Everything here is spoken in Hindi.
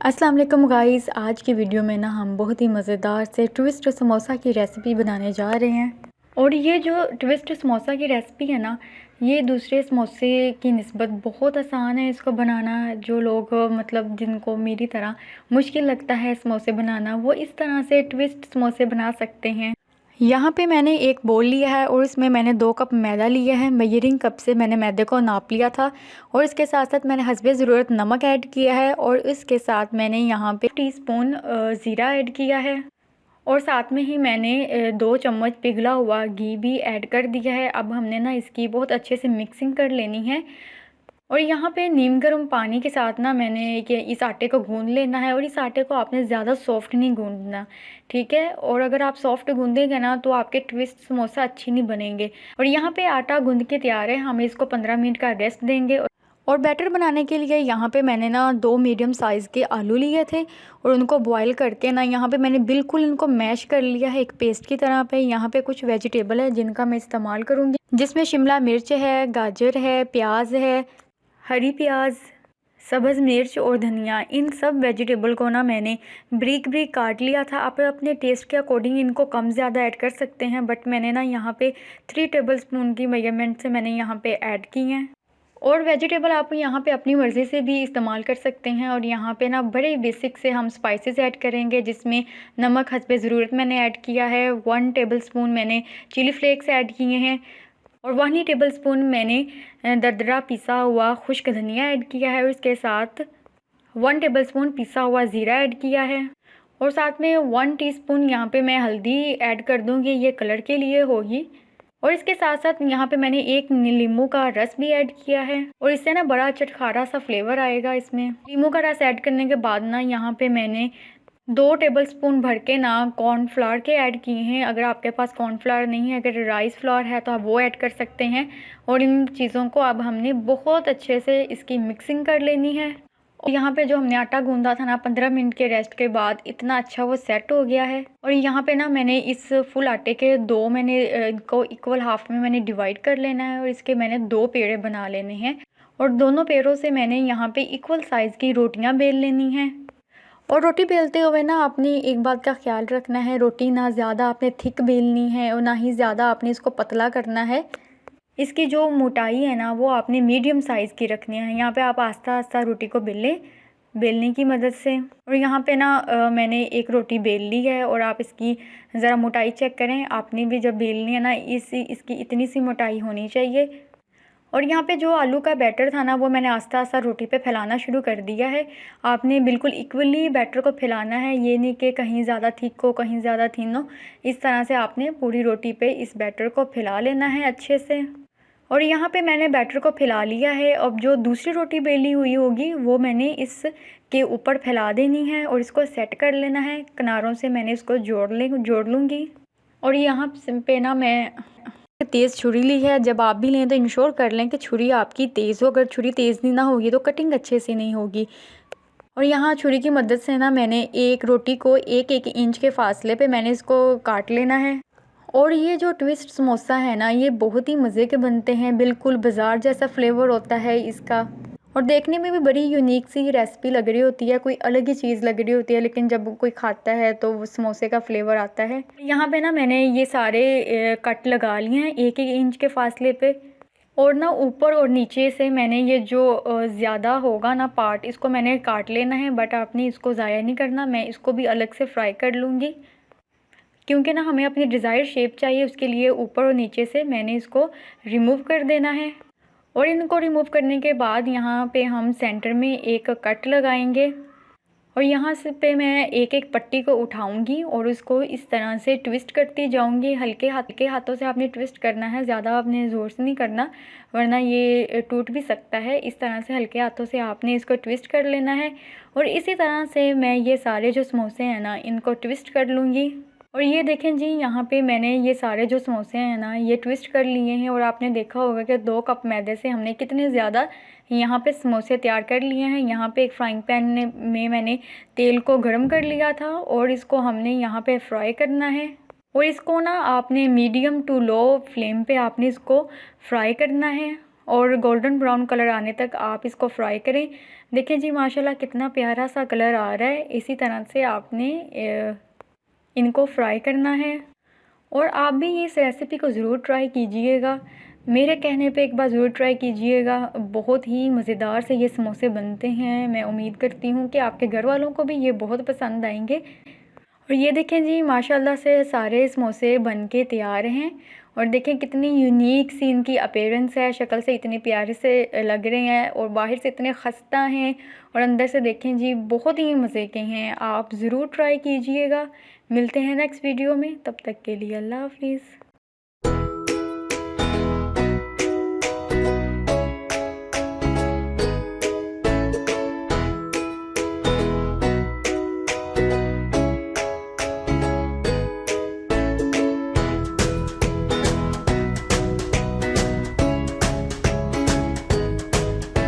अस्सलाम वालेकुम गाइस। आज की वीडियो में ना हम बहुत ही मज़ेदार से ट्विस्ट समोसा की रेसिपी बनाने जा रहे हैं। और ये जो ट्विस्ट समोसा की रेसिपी है ना, ये दूसरे समोसे की निस्बत बहुत आसान है इसको बनाना। जो लोग मतलब जिनको मेरी तरह मुश्किल लगता है समोसे बनाना, वो इस तरह से ट्विस्ट समोसे बना सकते हैं। यहाँ पे मैंने एक बोल लिया है और इसमें मैंने 2 कप मैदा लिया है। मेजरिंग कप से मैंने मैदे को नाप लिया था और इसके साथ साथ मैंने हस्बे ज़रूरत नमक ऐड किया है और इसके साथ मैंने यहाँ पे टीस्पून ज़ीरा ऐड किया है और साथ में ही मैंने 2 चम्मच पिघला हुआ घी भी ऐड कर दिया है। अब हमने ना इसकी बहुत अच्छे से मिक्सिंग कर लेनी है। और यहाँ पे नीम गर्म पानी के साथ ना मैंने कि इस आटे को गूंद लेना है। और इस आटे को आपने ज़्यादा सॉफ्ट नहीं गूंदना, ठीक है। और अगर आप सॉफ्ट गूंदेंगे ना तो आपके ट्विस्ट समोसा अच्छे नहीं बनेंगे। और यहाँ पे आटा गूंद के तैयार है, हम इसको 15 मिनट का रेस्ट देंगे। और बैटर बनाने के लिए यहाँ पे मैंने ना 2 मीडियम साइज़ के आलू लिए थे और उनको बॉईल करके ना यहाँ पे मैंने बिल्कुल इनको मैश कर लिया है एक पेस्ट की तरह पे। यहाँ पे कुछ वेजिटेबल है जिनका मैं इस्तेमाल करूँगी, जिसमें शिमला मिर्च है, गाजर है, प्याज है, हरी प्याज, सब्ज़ मिर्च और धनिया। इन सब वेजिटेबल को ना मैंने ब्रीक ब्रीक काट लिया था। आप अपने टेस्ट के अकॉर्डिंग इनको कम ज़्यादा ऐड कर सकते हैं, बट मैंने ना यहाँ पे 3 टेबलस्पून की मेजरमेंट से मैंने यहाँ पे ऐड की हैं। और वेजिटेबल आप यहाँ पे अपनी मर्ज़ी से भी इस्तेमाल कर सकते हैं। और यहाँ पे ना बड़े बेसिक से हम स्पाइसेस ऐड करेंगे, जिसमें नमक हस्बे ज़रूरत मैंने ऐड किया है। 1 टेबलस्पून मैंने चिली फ्लेक्स ऐड किए हैं और 1 टेबलस्पून मैंने दरदरा पिसा हुआ खुश्क धनिया ऐड किया है। और इसके साथ 1 टेबलस्पून पिसा हुआ ज़ीरा ऐड किया है और साथ में 1 टीस्पून यहाँ पे मैं हल्दी ऐड कर दूँगी, ये कलर के लिए होगी। और इसके साथ साथ यहाँ पे मैंने 1 नींबू का रस भी ऐड किया है और इससे ना बड़ा चटखारा सा फ्लेवर आएगा इसमें। नींबू का रस ऐड करने के बाद ना यहाँ पे मैंने 2 टेबलस्पून भर के ना कॉर्नफ्लावर के ऐड किए हैं। अगर आपके पास कॉर्नफ्लावर नहीं है, अगर राइस फ्लावर है तो आप वो ऐड कर सकते हैं। और इन चीज़ों को अब हमने बहुत अच्छे से इसकी मिक्सिंग कर लेनी है। और यहाँ पे जो हमने आटा गूंदा था ना 15 मिनट के रेस्ट के बाद, इतना अच्छा वो सेट हो गया है। और यहाँ पे ना मैंने इस फुल आटे के इनको इक्वल हाफ में मैंने डिवाइड कर लेना है और इसके मैंने 2 पेड़े बना लेने हैं। और दोनों पेड़ों से मैंने यहाँ पे इक्वल साइज़ की रोटियाँ बेल लेनी हैं। और रोटी बेलते हुए ना आपने एक बात का ख्याल रखना है, रोटी ना ज़्यादा आपने थिक बेलनी है और ना ही ज़्यादा आपने इसको पतला करना है। इसकी जो मोटाई है ना वो आपने मीडियम साइज़ की रखनी है। यहाँ पे आप आस्ता आस्ता रोटी को बेलने की मदद से। और यहाँ पे ना मैंने एक रोटी बेल ली है और आप इसकी ज़रा मोटाई चेक करें। आपने भी जब बेलनी है ना इसकी इतनी सी मोटाई होनी चाहिए। और यहाँ पे जो आलू का बैटर था ना वो मैंने आस्ता आस्ता रोटी पे फैलाना शुरू कर दिया है। आपने बिल्कुल इक्वली बैटर को फैलाना है, ये नहीं कि कहीं ज़्यादा थिक हो कहीं ज़्यादा थिन हो। इस तरह से आपने पूरी रोटी पे इस बैटर को फैला लेना है अच्छे से। और यहाँ पे मैंने बैटर को फैला लिया है। अब जो दूसरी रोटी बेली हुई होगी वो मैंने इसके ऊपर फैला देनी है और इसको सेट कर लेना है। किनारों से मैंने इसको जोड़ लूँगी। और यहाँ पे ना मैं तेज़ छुरी ली है। जब आप भी लें तो इंश्योर कर लें कि छुरी आपकी तेज़ हो। अगर छुरी तेज़ नहीं ना होगी तो कटिंग अच्छे से नहीं होगी। और यहाँ छुरी की मदद से ना मैंने एक रोटी को 1-1 इंच के फासले पे मैंने इसको काट लेना है। और ये जो ट्विस्ट समोसा है ना, ये बहुत ही मज़े के बनते हैं, बिल्कुल बाज़ार जैसा फ्लेवर होता है इसका। और देखने में भी बड़ी यूनिक सी रेसिपी लग रही होती है, कोई अलग ही चीज़ लग रही होती है, लेकिन जब कोई खाता है तो वो समोसे का फ्लेवर आता है। यहाँ पे ना मैंने ये सारे कट लगा लिए हैं 1-1 इंच के फासले पे। और ना ऊपर और नीचे से मैंने ये जो ज़्यादा होगा ना पार्ट, इसको मैंने काट लेना है, बट आपने इसको ज़ाया नहीं करना। मैं इसको भी अलग से फ्राई कर लूँगी, क्योंकि ना हमें अपनी डिज़ायर शेप चाहिए, उसके लिए ऊपर और नीचे से मैंने इसको रिमूव कर देना है। और इनको रिमूव करने के बाद यहाँ पे हम सेंटर में एक कट लगाएंगे और यहाँ से पे मैं एक पट्टी को उठाऊंगी और उसको इस तरह से ट्विस्ट करती जाऊंगी। हल्के हाथों से आपने ट्विस्ट करना है, ज़्यादा आपने ज़ोर से नहीं करना वरना ये टूट भी सकता है। इस तरह से हल्के हाथों से आपने इसको ट्विस्ट कर लेना है। और इसी तरह से मैं ये सारे जो समोसे हैं ना इनको ट्विस्ट कर लूँगी। और ये देखें जी, यहाँ पे मैंने ये सारे जो समोसे हैं ना ये ट्विस्ट कर लिए हैं। और आपने देखा होगा कि 2 कप मैदे से हमने कितने ज़्यादा यहाँ पे समोसे तैयार कर लिए हैं। यहाँ पे एक फ्राइंग पैन में मैंने तेल को गर्म कर लिया था और इसको हमने यहाँ पे फ्राई करना है। और इसको ना आपने मीडियम टू लो फ्लेम पे आपने इसको फ्राई करना है। और गोल्डन ब्राउन कलर आने तक आप इसको फ्राई करें। देखें जी माशाल्लाह कितना प्यारा सा कलर आ रहा है। इसी तरह से आपने इनको फ्राई करना है और आप भी इस रेसिपी को ज़रूर ट्राई कीजिएगा। मेरे कहने पे एक बार ज़रूर ट्राई कीजिएगा। बहुत ही मज़ेदार से ये समोसे बनते हैं। मैं उम्मीद करती हूँ कि आपके घर वालों को भी ये बहुत पसंद आएंगे। और ये देखें जी माशाल्लाह से सारे समोसे बन के तैयार हैं और देखें कितनी यूनिक सी इनकी अपीयरेंस है। शक्ल से इतने प्यारे से लग रहे हैं और बाहर से इतने खस्ता हैं और अंदर से देखें जी बहुत ही मज़े के हैं। आप ज़रूर ट्राई कीजिएगा। मिलते हैं नेक्स्ट वीडियो में, तब तक के लिए अल्लाह हाफिज़।